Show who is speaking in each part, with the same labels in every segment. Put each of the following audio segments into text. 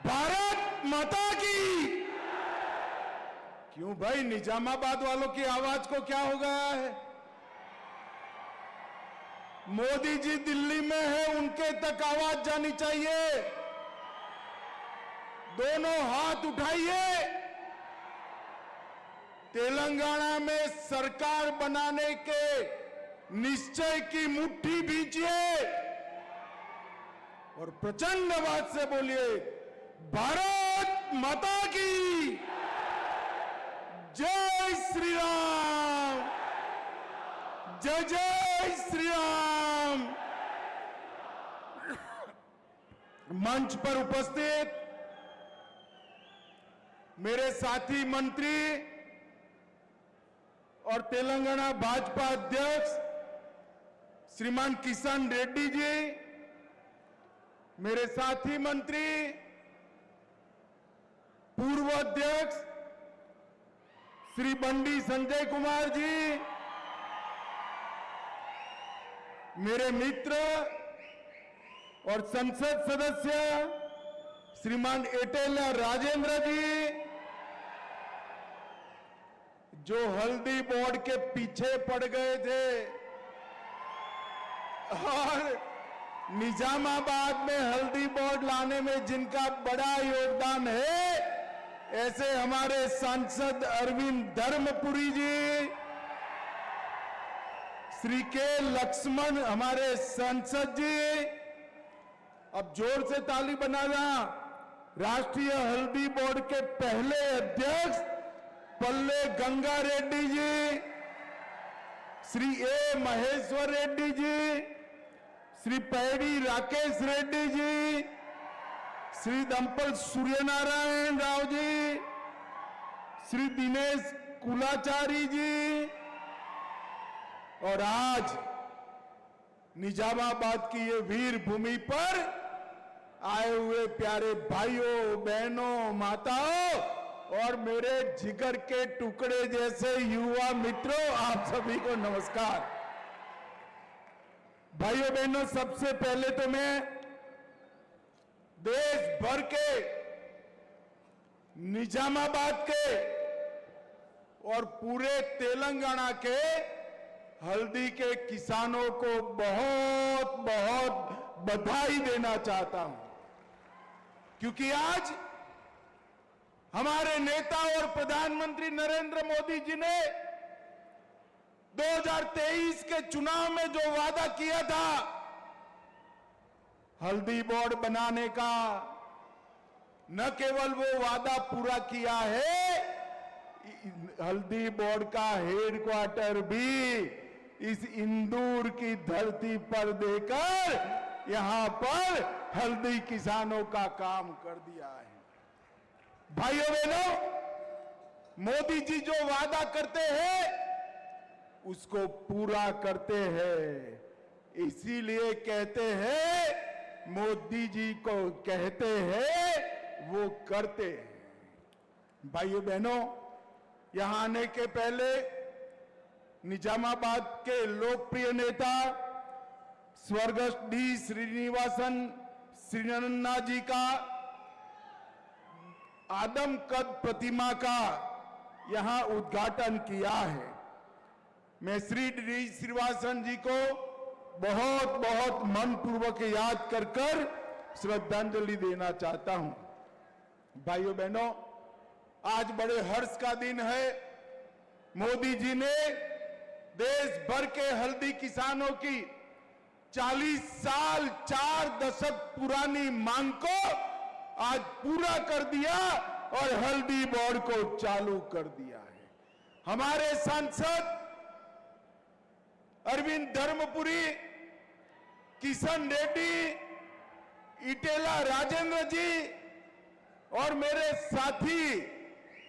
Speaker 1: भारत माता की। क्यों भाई, निजामाबाद वालों की आवाज को क्या हो गया है? मोदी जी दिल्ली में है, उनके तक आवाज जानी चाहिए। दोनों हाथ उठाइए, तेलंगाना में सरकार बनाने के निश्चय की मुट्ठी भींचिए और प्रचंड आवाज से बोलिए, भारत माता की जय श्री राम, जय जय श्री राम। मंच पर उपस्थित मेरे साथी मंत्री और तेलंगाना भाजपा अध्यक्ष श्रीमान किशन रेड्डी जी, मेरे साथी मंत्री पूर्व अध्यक्ष श्री बंडी संजय कुमार जी, मेरे मित्र और संसद सदस्य श्रीमान एटेला राजेंद्र जी, जो हल्दी बोर्ड के पीछे पड़ गए थे और निजामाबाद में हल्दी बोर्ड लाने में जिनका बड़ा योगदान है, ऐसे हमारे सांसद अरविंद धर्मपुरी जी, श्री के लक्ष्मण हमारे सांसद जी, अब जोर से ताली बजाना। राष्ट्रीय हल्दी बोर्ड के पहले अध्यक्ष पल्ले गंगा रेड्डी जी, श्री ए महेश्वर रेड्डी जी, श्री पैडी राकेश रेड्डी जी, श्री दंपल सूर्यनारायण राव जी, श्री दिनेश कुलाचारी जी, और आज निजामाबाद की ये वीर भूमि पर आए हुए प्यारे भाइयों, बहनों, माताओं और मेरे जिगर के टुकड़े जैसे युवा मित्रों, आप सभी को नमस्कार। भाइयों बहनों, सबसे पहले तो मैं देश भर के, निजामाबाद के और पूरे तेलंगाना के हल्दी के किसानों को बहुत बहुत बधाई देना चाहता हूं, क्योंकि आज हमारे नेता और प्रधानमंत्री नरेंद्र मोदी जी ने 2023 के चुनाव में जो वादा किया था हल्दी बोर्ड बनाने का, न केवल वो वादा पूरा किया है, हल्दी बोर्ड का हेडक्वार्टर भी इस इंदौर की धरती पर देकर यहां पर हल्दी किसानों का काम कर दिया है। भाइयों बहनों, मोदी जी जो वादा करते हैं उसको पूरा करते हैं, इसीलिए कहते हैं मोदी जी को कहते हैं वो करते हैं। भाइयों बहनों, यहां आने के पहले निजामाबाद के लोकप्रिय नेता स्वर्गस्थ डी श्रीनिवासन श्रीनन्ना जी का आदम कद प्रतिमा का यहां उद्घाटन किया है। मैं श्री डी श्रीनिवासन जी को बहुत बहुत मनपूर्वक याद कर कर श्रद्धांजलि देना चाहता हूं। भाइयों बहनों, आज बड़े हर्ष का दिन है। मोदी जी ने देश भर के हल्दी किसानों की 40 साल 4 दशक पुरानी मांग को आज पूरा कर दिया और हल्दी बोर्ड को चालू कर दिया है। हमारे सांसद अरविंद धर्मपुरी, किशन रेड्डी, इटेला राजेंद्र जी और मेरे साथी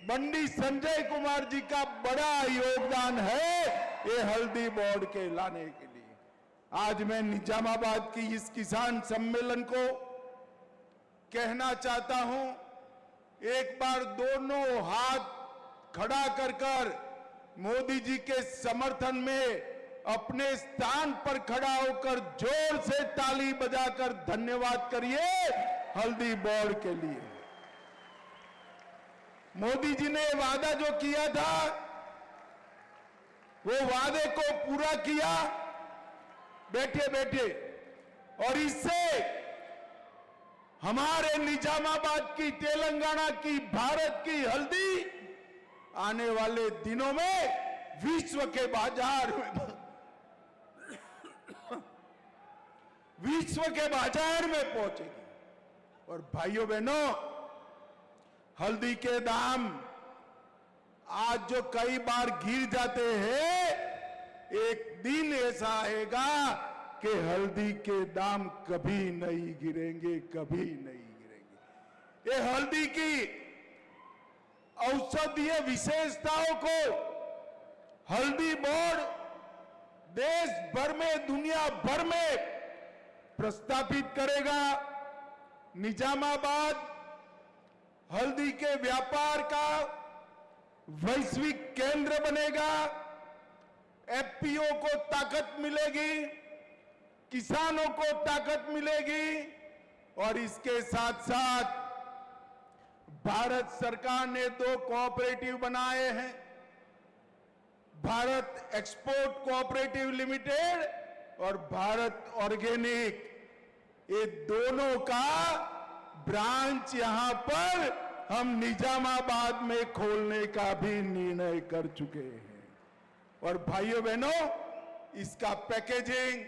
Speaker 1: बंडी संजय कुमार जी का बड़ा योगदान है ये हल्दी बोर्ड के लाने के लिए। आज मैं निजामाबाद की इस किसान सम्मेलन को कहना चाहता हूं, एक बार दोनों हाथ खड़ा कर कर मोदी जी के समर्थन में अपने स्थान पर खड़ा होकर जोर से ताली बजाकर धन्यवाद करिए हल्दी बोर्ड के लिए। मोदी जी ने वादा जो किया था वो वादे को पूरा किया बैठे बैठे, और इससे हमारे निजामाबाद की, तेलंगाना की, भारत की हल्दी आने वाले दिनों में विश्व के बाजार में पहुंचेगी। और भाइयों बहनों, हल्दी के दाम आज जो कई बार गिर जाते हैं, एक दिन ऐसा आएगा कि हल्दी के दाम कभी नहीं गिरेंगे, कभी नहीं गिरेंगे। ये हल्दी की औषधीय विशेषताओं को हल्दी बोर्ड देश भर में, दुनिया भर में प्रस्थापित करेगा। निजामाबाद हल्दी के व्यापार का वैश्विक केंद्र बनेगा। एफपीओ को ताकत मिलेगी, किसानों को ताकत मिलेगी, और इसके साथ साथ भारत सरकार ने 2 कोऑपरेटिव बनाए हैं, भारत एक्सपोर्ट कोऑपरेटिव लिमिटेड और भारत ऑर्गेनिक। ये दोनों का ब्रांच यहां पर हम निजामाबाद में खोलने का भी निर्णय कर चुके हैं। और भाइयों बहनों, इसका पैकेजिंग,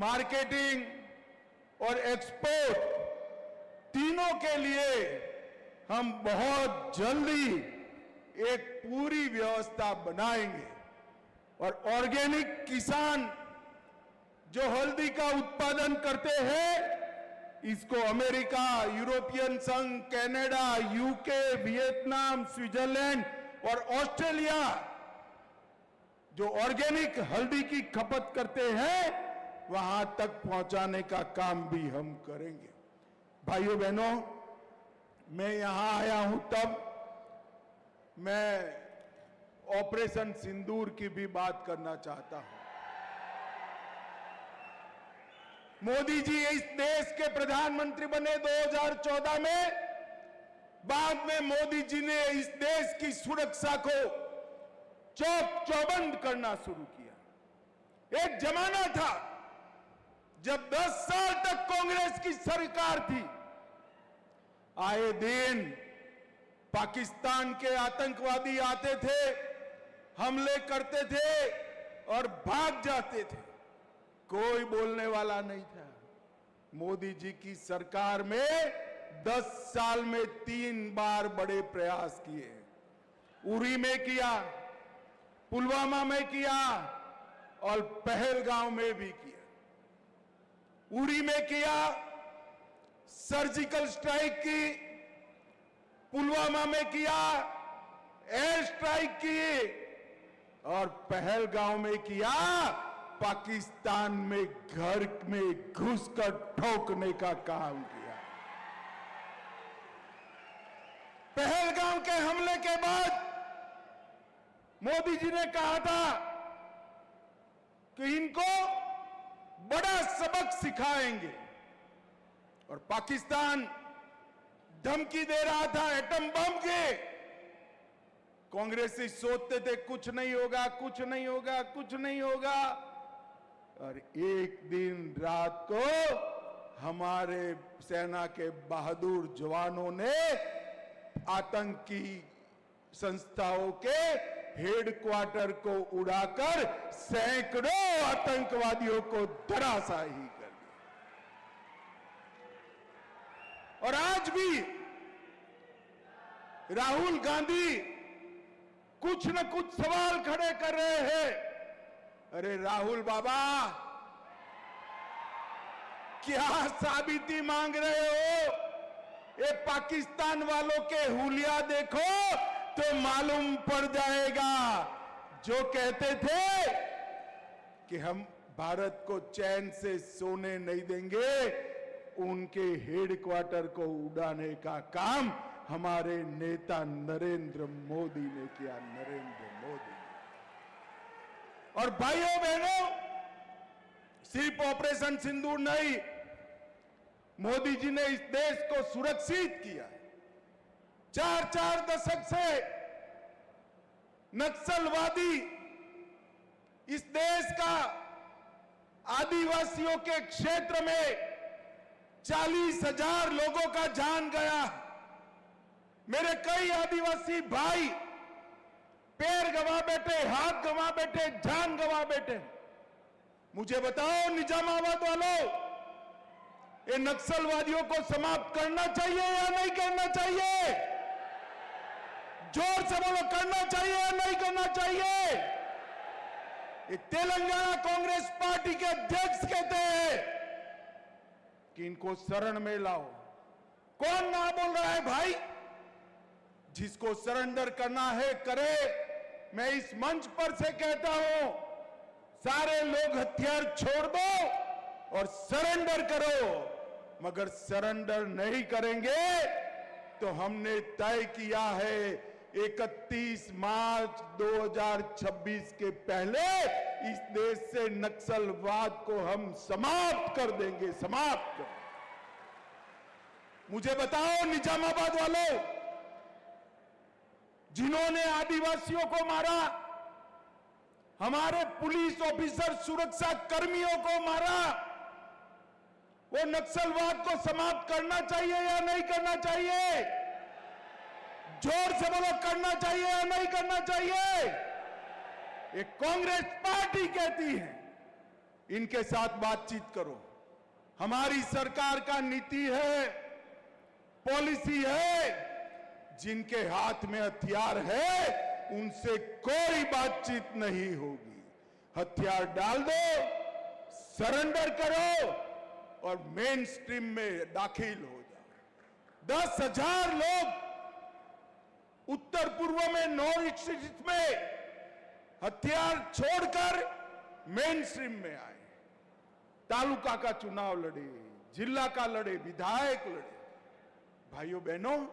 Speaker 1: मार्केटिंग और एक्सपोर्ट तीनों के लिए हम बहुत जल्दी एक पूरी व्यवस्था बनाएंगे। और ऑर्गेनिक किसान जो हल्दी का उत्पादन करते हैं, इसको अमेरिका, यूरोपियन संघ, कनाडा, यूके, वियतनाम, स्विट्जरलैंड और ऑस्ट्रेलिया जो ऑर्गेनिक हल्दी की खपत करते हैं, वहां तक पहुंचाने का काम भी हम करेंगे। भाइयों बहनों, मैं यहां आया हूं तब मैं ऑपरेशन सिंदूर की भी बात करना चाहता हूं। मोदी जी इस देश के प्रधानमंत्री बने 2014 में। बाद में मोदी जी ने इस देश की सुरक्षा को चौक चौबंद करना शुरू किया। एक जमाना था जब 10 साल तक कांग्रेस की सरकार थी, आए दिन पाकिस्तान के आतंकवादी आते थे, हमले करते थे और भाग जाते थे, कोई बोलने वाला नहीं था। मोदी जी की सरकार में 10 साल में 3 बार बड़े प्रयास किए। उरी में किया, पुलवामा में किया और पहलगांव में भी किया। उरी में किया, सर्जिकल स्ट्राइक की, पुलवामा में किया, एयर स्ट्राइक की, और पहलगांव में किया, पाकिस्तान में घर में घुसकर ठोकने का काम किया। पहलगांव के हमले के बाद मोदी जी ने कहा था कि इनको बड़ा सबक सिखाएंगे, और पाकिस्तान धमकी दे रहा था एटम बम के। कांग्रेसी सोचते थे कुछ नहीं होगा, कुछ नहीं होगा, कुछ नहीं होगा, और एक दिन रात को हमारे सेना के बहादुर जवानों ने आतंकी संस्थाओं के हेडक्वार्टर को उड़ाकर सैकड़ों आतंकवादियों को धराशायी कर दिया। और आज भी राहुल गांधी कुछ न कुछ सवाल खड़े कर रहे हैं। अरे राहुल बाबा, क्या साबिती मांग रहे हो? ये पाकिस्तान वालों के हुलिया देखो तो मालूम पड़ जाएगा। जो कहते थे कि हम भारत को चैन से सोने नहीं देंगे, उनके हेडक्वार्टर को उड़ाने का काम हमारे नेता नरेंद्र मोदी ने किया। नरेंद्र मोदी। और भाइयों बहनों, सिर्फ ऑपरेशन सिंदूर नहीं, मोदी जी ने इस देश को सुरक्षित किया। 4 दशक से नक्सलवादी इस देश का आदिवासियों के क्षेत्र में 40,000 लोगों का जान गया। मेरे कई आदिवासी भाई पैर गंवा बैठे, हाथ गंवा बैठे, जान गंवा बैठे। मुझे बताओ निजामाबाद वालों, ये नक्सलवादियों को समाप्त करना चाहिए या नहीं करना चाहिए? जोर से बोलो, करना चाहिए या नहीं करना चाहिए? ये तेलंगाना कांग्रेस पार्टी के अध्यक्ष कहते हैं कि इनको शरण में लाओ। कौन ना बोल रहा है भाई? जिसको सरेंडर करना है करे। मैं इस मंच पर से कहता हूं, सारे लोग हथियार छोड़ दो और सरेंडर करो। मगर सरेंडर नहीं करेंगे तो हमने तय किया है 31 मार्च 2026 के पहले इस देश से नक्सलवाद को हम समाप्त कर देंगे, समाप्त कर। मुझे बताओ निजामाबाद वालों, जिन्होंने आदिवासियों को मारा, हमारे पुलिस ऑफिसर, सुरक्षा कर्मियों को मारा, वो नक्सलवाद को समाप्त करना चाहिए या नहीं करना चाहिए? जोर से बोलो, करना चाहिए या नहीं करना चाहिए? ये कांग्रेस पार्टी कहती है इनके साथ बातचीत करो। हमारी सरकार का नीति है, पॉलिसी है, जिनके हाथ में हथियार है उनसे कोई बातचीत नहीं होगी। हथियार डाल दो, सरेंडर करो और मेन स्ट्रीम में दाखिल हो जाओ। 10,000 लोग उत्तर पूर्व में नॉर्थ ईस्ट में हथियार छोड़कर मेन स्ट्रीम में आए। तालुका का चुनाव लड़े, जिला का लड़े, विधायक लड़े। भाइयों बहनों,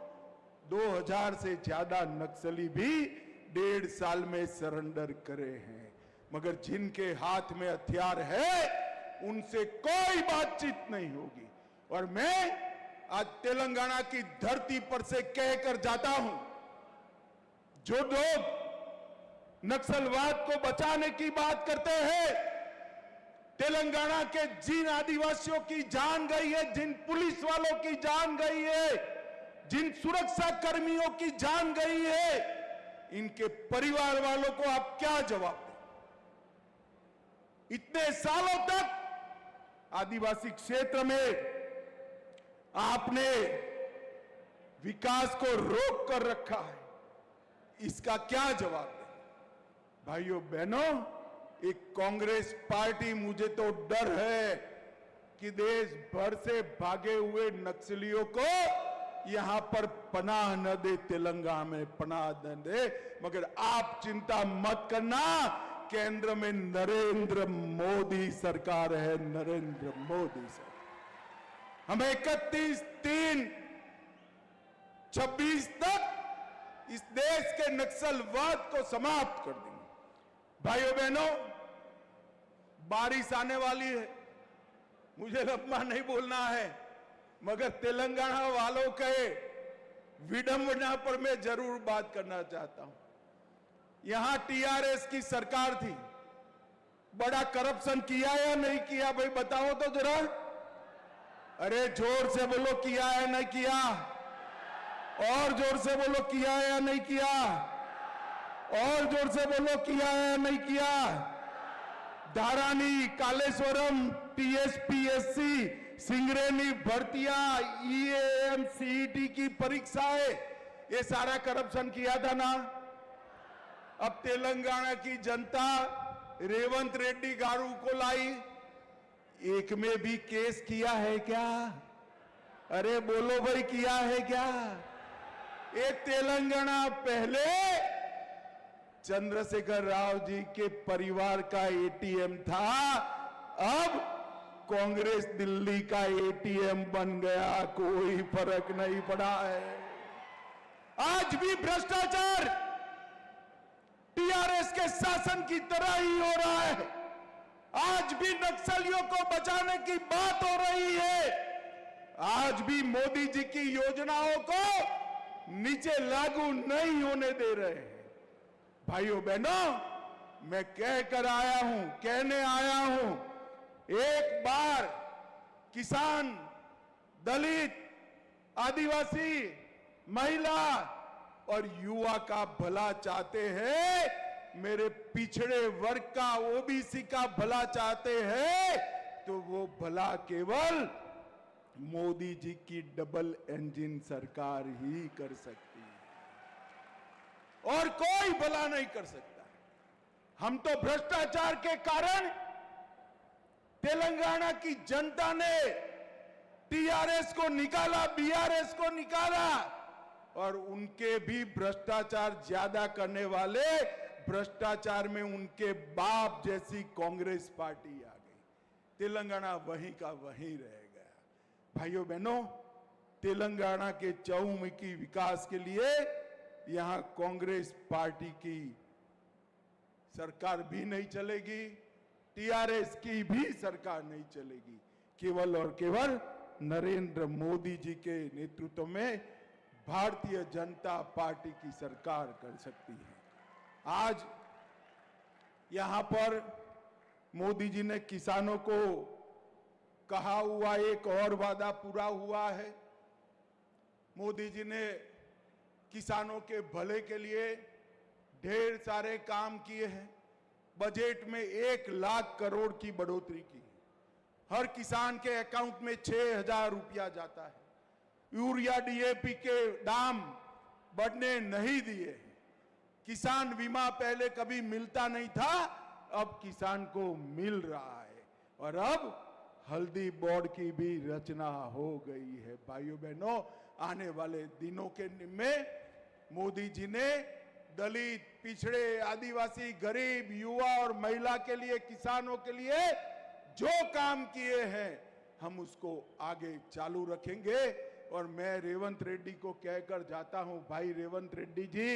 Speaker 1: 2000 से ज्यादा नक्सली भी 1.5 साल में सरेंडर करे हैं। मगर जिनके हाथ में हथियार है उनसे कोई बातचीत नहीं होगी। और मैं आज तेलंगाना की धरती पर से कहकर जाता हूं, जो लोग नक्सलवाद को बचाने की बात करते हैं, तेलंगाना के जिन आदिवासियों की जान गई है, जिन पुलिस वालों की जान गई है, जिन सुरक्षा कर्मियों की जान गई है, इनके परिवार वालों को आप क्या जवाब दें? इतने सालों तक आदिवासी क्षेत्र में आपने विकास को रोक कर रखा है, इसका क्या जवाब दें? भाइयों बहनों, एक कांग्रेस पार्टी, मुझे तो डर है कि देश भर से भागे हुए नक्सलियों को यहां पर पनाह न दे, तेलंगाना में पनाह न दे। मगर आप चिंता मत करना, केंद्र में नरेंद्र मोदी सरकार है, नरेंद्र मोदी सरकार। हम 31/3/26 तक इस देश के नक्सलवाद को समाप्त कर देंगे। भाइयों बहनों, बारिश आने वाली है, मुझे लंबा नहीं बोलना है, मगर तेलंगाना वालों के विडंबना पर मैं जरूर बात करना चाहता हूं। यहां टीआरएस की सरकार थी, बड़ा करप्शन किया या नहीं किया? भाई बताओ तो जरा। अरे जोर से बोलो, किया है नहीं किया? और जोर से बोलो, किया है या नहीं किया? और जोर से बोलो, किया है या नहीं किया? धारानी, कालेश्वरम, टीएसपीएससी, सिंगरेनी भर्तियां, ईएएम, सीईटी की परीक्षाएं, ये सारा करप्शन किया था ना? अब तेलंगाना की जनता रेवंत रेड्डी गारू को लाई, एक में भी केस किया है क्या? अरे बोलो भाई, किया है क्या? ये तेलंगाना पहले चंद्रशेखर राव जी के परिवार का एटीएम था, अब कांग्रेस दिल्ली का एटीएम बन गया, कोई फर्क नहीं पड़ा है। आज भी भ्रष्टाचार टीआरएस के शासन की तरह ही हो रहा है। आज भी नक्सलियों को बचाने की बात हो रही है। आज भी मोदी जी की योजनाओं को नीचे लागू नहीं होने दे रहे हैं। भाइयों बहनों, मैं कहने आया हूं, एक बार किसान, दलित, आदिवासी, महिला और युवा का भला चाहते हैं, मेरे पिछड़े वर्ग का, ओबीसी का भला चाहते हैं, तो वो भला केवल मोदी जी की डबल इंजन सरकार ही कर सकती है और कोई भला नहीं कर सकता। हम तो भ्रष्टाचार के कारण तेलंगाना की जनता ने टीआरएस को निकाला, बीआरएस को निकाला और उनके भी भ्रष्टाचार ज्यादा करने वाले, भ्रष्टाचार में उनके बाप जैसी कांग्रेस पार्टी आ गई। तेलंगाना वहीं का वहीं रह गया। भाइयों बहनों, तेलंगाना के चहुमुखी विकास के लिए यहां कांग्रेस पार्टी की सरकार भी नहीं चलेगी, टीआरएस की भी सरकार नहीं चलेगी। केवल और केवल नरेंद्र मोदी जी के नेतृत्व में भारतीय जनता पार्टी की सरकार कर सकती है। आज यहां पर मोदी जी ने किसानों को कहा हुआ एक और वादा पूरा हुआ है। मोदी जी ने किसानों के भले के लिए ढेर सारे काम किए हैं। बजट में 1 लाख करोड़ की बढ़ोतरी की। हर किसान के अकाउंट में 6,000 रुपया जाता है। यूरिया, डीएपी के दाम बढ़ने नहीं दिए। किसान बीमा पहले कभी मिलता नहीं था, अब किसान को मिल रहा है और अब हल्दी बोर्ड की भी रचना हो गई है। भाइयों बहनों, आने वाले दिनों के में मोदी जी ने दलित, पिछड़े, आदिवासी, गरीब, युवा और महिला के लिए, किसानों के लिए जो काम किए हैं, हम उसको आगे चालू रखेंगे। और मैं रेवंत रेड्डी को कहकर जाता हूं, भाई रेवंत रेड्डी जी,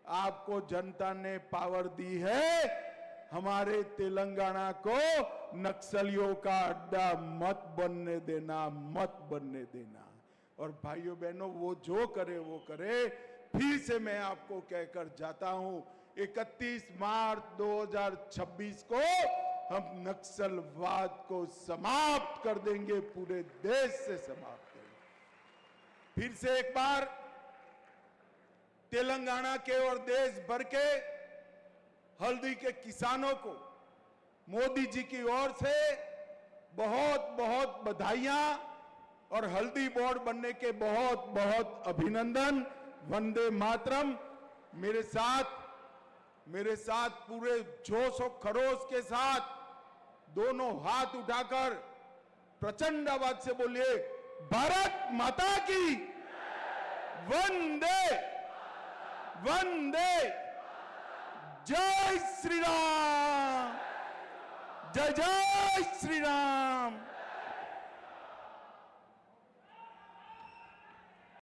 Speaker 1: आपको जनता ने पावर दी है, हमारे तेलंगाना को नक्सलियों का अड्डा मत बनने देना, मत बनने देना। और भाइयों बहनों, वो जो करे वो करे। फिर से मैं आपको कहकर जाता हूं, 31 मार्च 2026 को हम नक्सलवाद को समाप्त कर देंगे, पूरे देश से समाप्त करेंगे। फिर से एक बार तेलंगाना के और देश भर के हल्दी के किसानों को मोदी जी की ओर से बहुत बहुत बधाइयां और हल्दी बोर्ड बनने के बहुत बहुत अभिनंदन। वंदे मातरम। मेरे साथ पूरे जोश और खरोश के साथ दोनों हाथ उठाकर प्रचंड आवाज से बोलिए, भारत माता की वंदे वंदे। जय श्री राम, जय जय श्री राम।